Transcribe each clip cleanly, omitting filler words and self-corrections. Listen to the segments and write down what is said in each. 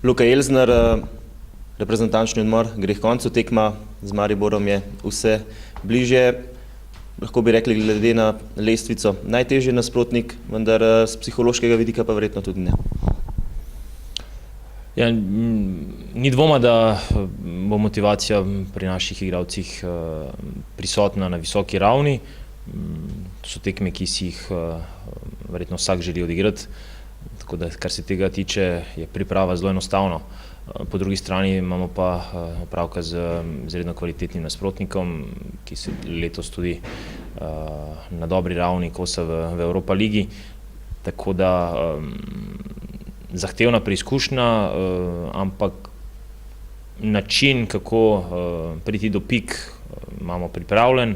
Luka Elsner, reprezentančni odmor gre k koncu, tekma z Mariborom je vse bližje. Lahko bi rekli, glede na lestvico, najtežji nasprotnik, vendar z psihološkega vidika pa verjetno tudi ne. Ja, ni dvoma, da bo motivacija pri naših igralcih prisotna na visoki ravni. To so tekme, ki si jih verjetno vsak želi odigrati, tako da kar se tega tiče, je priprava zelo enostavna. Po drugi strani imamo pa opravka z izredno kvalitetnim nasprotnikom, ki se letos tudi na dobri ravni kosa v Europa ligi, tako da zahtevna preizkušnja, ampak način, kako priti do pik, imamo pripravljen.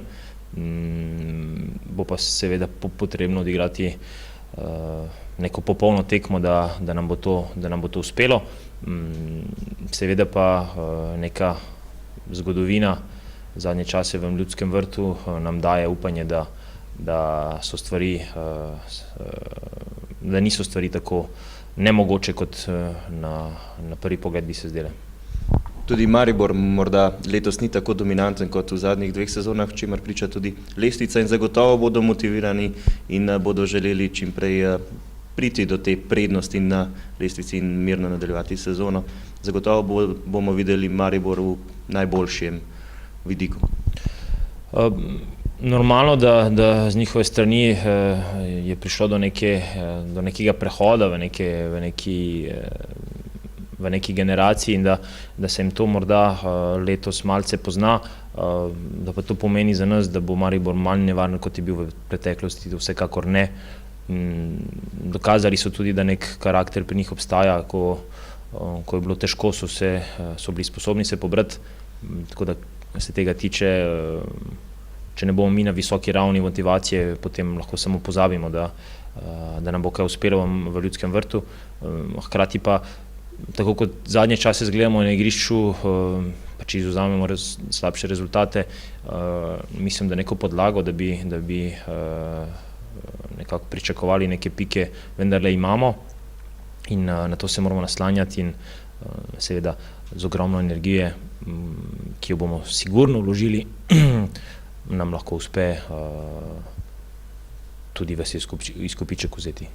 Bo pa seveda potrebno odigrati neko popolno tekmo, da nam bo to uspelo. Seveda pa neka zgodovina zadnje čase v Ljudskem vrtu nam daje upanje, da niso stvari tako nemogoče, kot na prvi pogled bi se zdele. Tudi Maribor morda letos ni tako dominanten kot v zadnjih 2 sezonah, o čemer priča tudi lestvica, in zagotovo bodo motivirani in bodo želeli čim prej priti do te prednosti na lestvici in mirno nadaljevati sezono. Zagotovo bomo videli Maribor v najboljšem vidiku. Normalno, da z njihove strani je prišlo do nekega prehoda v neki generaciji in da se jim to morda letos malce pozna, da pa to pomeni za nas, da bo Maribor manj nevaren, kot je bil v preteklosti, to vsekakor ne. Dokazali so tudi, da nek karakter pri njih obstaja, ko je bilo težko, so bili sposobni se pobrati, tako da se tega tiče, če ne bomo mi na visoki ravni motivacije, potem lahko samo pozabimo, da nam bo kaj uspelo v Ljudskem vrtu. Hkrati pa, tako kot zadnje čase zgledamo na igrišču, pa če izvzamemo slabše rezultate, mislim, da neko podlago, da bi nekako pričakovali neke pike, vendarle imamo in na to se moramo naslanjati in seveda z ogromno energije, ki jo bomo sigurno vložili, nam lahko uspe tudi ves izkupiček vzeti.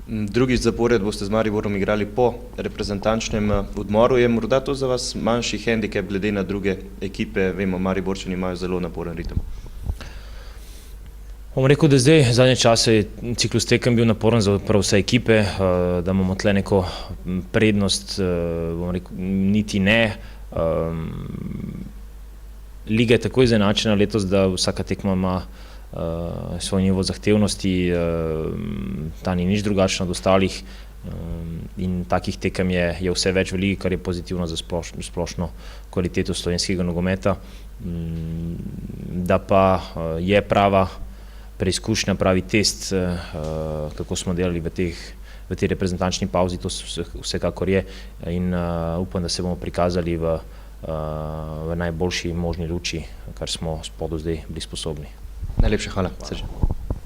Drugič zapored boste z Mariborom igrali po reprezentančnem odmoru. Je morda to za vas manjši hendikep glede na druge ekipe? Vemo, Mariborčani imajo zelo naporen ritem. Bom rekel, da zdaj zadnje čase je ciklus tekem bil naporen za prav vse ekipe, da imamo tle neko prednost, bom rekel, niti ne. Liga je tako izenačena letos, da vsaka tekma ima svoj nivo zahtevnosti, ta ni nič drugačna od ostalih in takih tekem je vse več v ligi, kar je pozitivno za splošno kvaliteto slovenskega nogometa. Da pa je prava preizkušnja, pravi test, kako smo delali v tej reprezentančni pauzi, to vsekakor je in upam, da se bomo prikazali v najboljši možni luči, kar smo do zdaj bili sposobni. Najlepša hvala, Srđan.